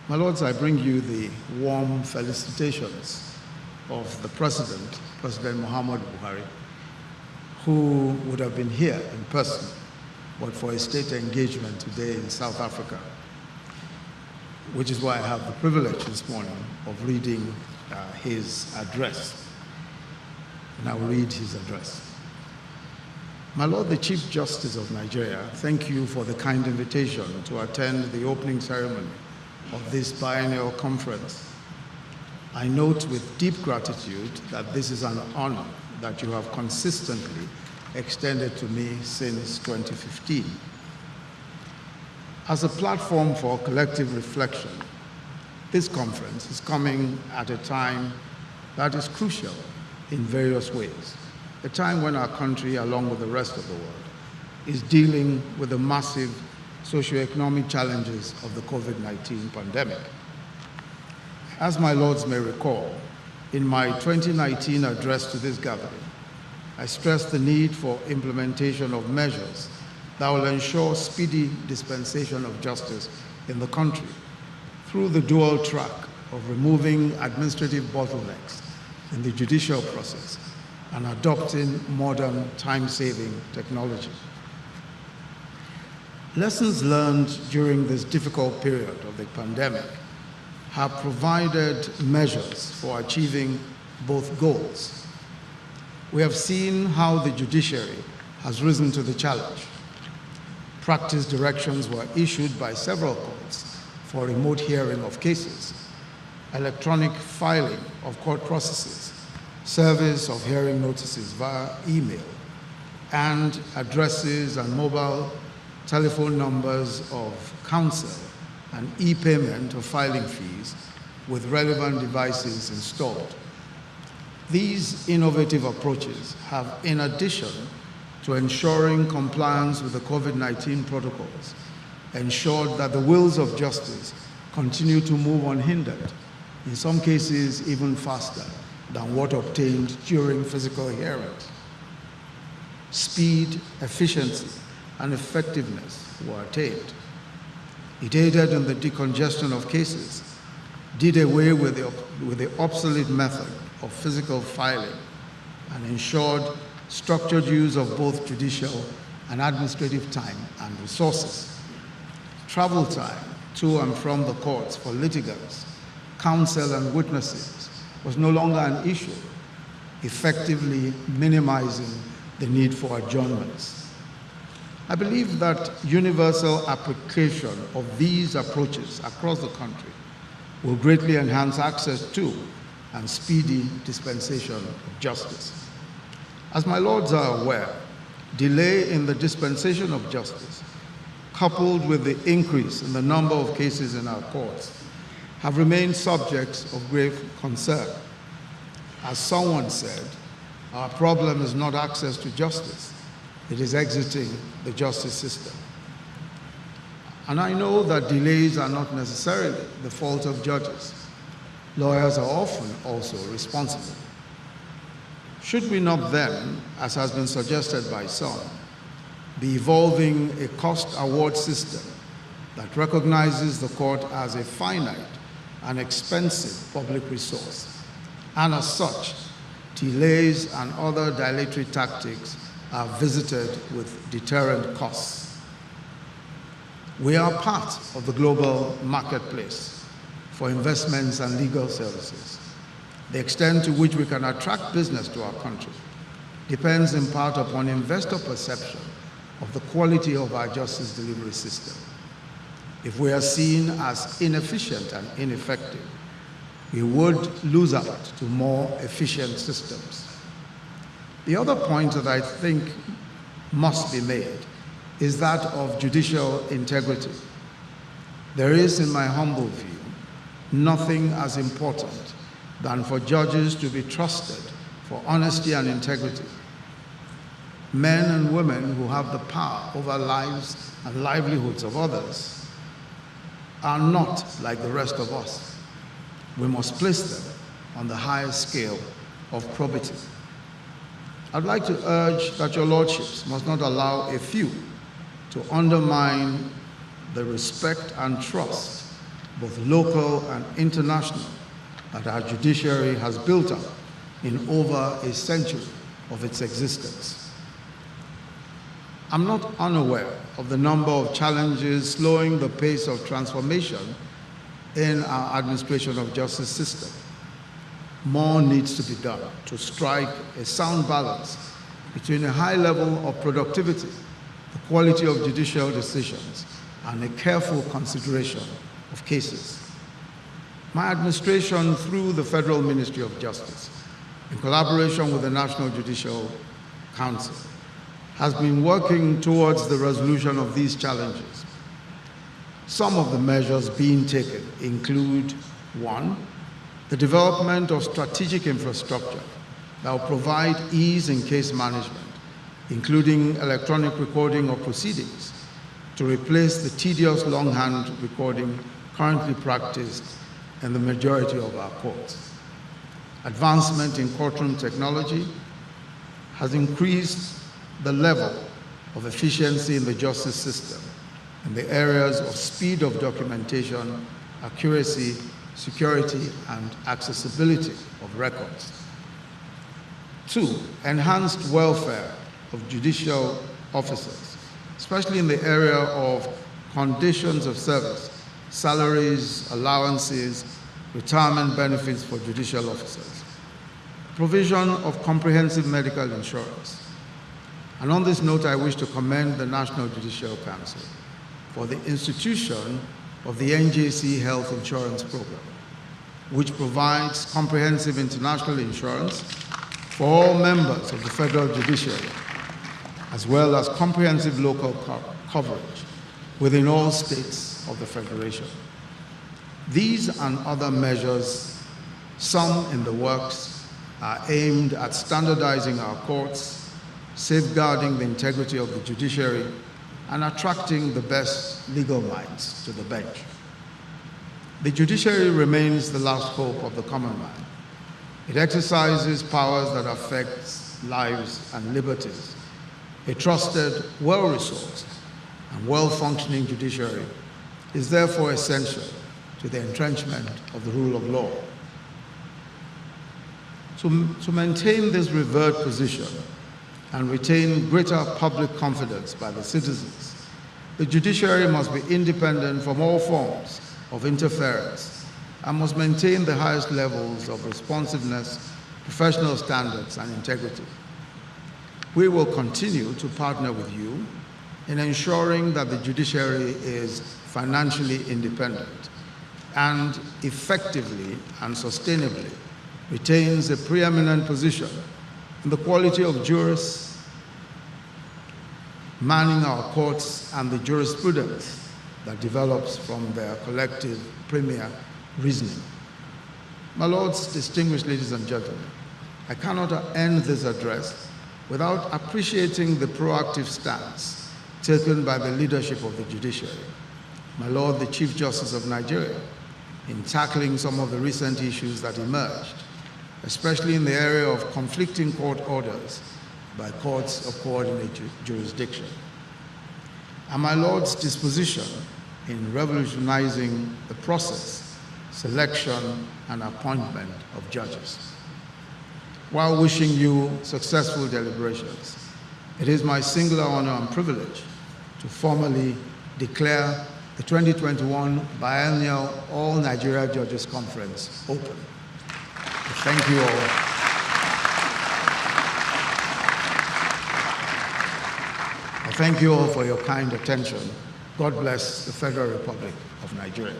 My lords, I bring you the warm felicitations of the President Muhammadu Buhari, who would have been here in person, but for a state engagement today in South Africa, which is why I have the privilege this morning of reading his address. And I will read his address. My Lord, the Chief Justice of Nigeria, thank you for the kind invitation to attend the opening ceremony of this biennial conference. I note with deep gratitude that this is an honor that you have consistently extended to me since 2015. As a platform for collective reflection, this conference is coming at a time that is crucial in various ways, a time when our country, along with the rest of the world, is dealing with the massive socioeconomic challenges of the COVID-19 pandemic. As my lords may recall, in my 2019 address to this gathering, I stressed the need for implementation of measures that will ensure speedy dispensation of justice in the country through the dual track of removing administrative bottlenecks in the judicial process and adopting modern time-saving technology. Lessons learned during this difficult period of the pandemic have provided measures for achieving both goals. We have seen how the judiciary has risen to the challenge. Practice directions were issued by several courts for remote hearing of cases, electronic filing of court processes, service of hearing notices via email, and addresses and mobile telephone numbers of counsel and e-payment of filing fees with relevant devices installed. These innovative approaches have, in addition to ensuring compliance with the COVID-19 protocols, ensured that the wheels of justice continue to move unhindered, in some cases even faster than what obtained during physical hearings. Speed, efficiency, and effectiveness were attained. It aided in the decongestion of cases, did away with the obsolete method of physical filing, and ensured structured use of both judicial and administrative time and resources. Travel time to and from the courts for litigants, counsel, and witnesses was no longer an issue, effectively minimizing the need for adjournments. I believe that universal application of these approaches across the country will greatly enhance access to and speedy dispensation of justice. As my lords are aware, delay in the dispensation of justice, coupled with the increase in the number of cases in our courts, have remained subjects of grave concern. As someone said, our problem is not access to justice, it is exiting the justice system. And I know that delays are not necessarily the fault of judges. Lawyers are often also responsible. Should we not then, as has been suggested by some, be evolving a cost award system that recognizes the court as a finite and expensive public resource, and as such, delays and other dilatory tactics are visited with deterrent costs? We are part of the global marketplace for investments and legal services. The extent to which we can attract business to our country depends in part upon investor perception of the quality of our justice delivery system. If we are seen as inefficient and ineffective, we would lose out to more efficient systems. The other point that I think must be made is that of judicial integrity. There is, in my humble view, nothing as important than for judges to be trusted for honesty and integrity. Men and women who have the power over lives and livelihoods of others are not like the rest of us. We must place them on the highest scale of probity. I'd like to urge that your lordships must not allow a few to undermine the respect and trust both local and international, that our judiciary has built up in over a century of its existence. I'm not unaware of the number of challenges slowing the pace of transformation in our administration of justice system. More needs to be done to strike a sound balance between a high level of productivity, the quality of judicial decisions, and a careful consideration of cases. My administration, through the Federal Ministry of Justice, in collaboration with the National Judicial Council, has been working towards the resolution of these challenges. Some of the measures being taken include: 1, the development of strategic infrastructure that will provide ease in case management, including electronic recording of proceedings, to replace the tedious longhand recording currently practiced in the majority of our courts. Advancement in courtroom technology has increased the level of efficiency in the justice system in the areas of speed of documentation, accuracy, security, and accessibility of records. 2, enhanced welfare of judicial officers, especially in the area of conditions of service, salaries, allowances, retirement benefits for judicial officers, provision of comprehensive medical insurance. And on this note, I wish to commend the National Judicial Council for the institution of the NJC Health Insurance Program, which provides comprehensive international insurance for all members of the federal judiciary, as well as comprehensive local coverage within all states of the Federation. These and other measures, some in the works, are aimed at standardizing our courts, safeguarding the integrity of the judiciary, and attracting the best legal minds to the bench. The judiciary remains the last hope of the common man. It exercises powers that affect lives and liberties. A trusted, well-resourced, and well-functioning judiciary is therefore essential to the entrenchment of the rule of law. To maintain this revered position and retain greater public confidence by the citizens, the judiciary must be independent from all forms of interference and must maintain the highest levels of responsiveness, professional standards, and integrity. We will continue to partner with you in ensuring that the judiciary is financially independent and effectively and sustainably retains a preeminent position in the quality of jurists, manning our courts, and the jurisprudence that develops from their collective premier reasoning. My lords, distinguished ladies and gentlemen, I cannot end this address without appreciating the proactive stance taken by the leadership of the judiciary, my Lord, the Chief Justice of Nigeria, in tackling some of the recent issues that emerged, especially in the area of conflicting court orders by courts of coordinate jurisdiction, and my Lord's disposition in revolutionizing the process, selection, and appointment of judges. While wishing you successful deliberations, it is my singular honor and privilege to formally declare the 2021 Biennial All Nigeria Judges Conference open. Thank you all. I thank you all for your kind attention. God bless the Federal Republic of Nigeria.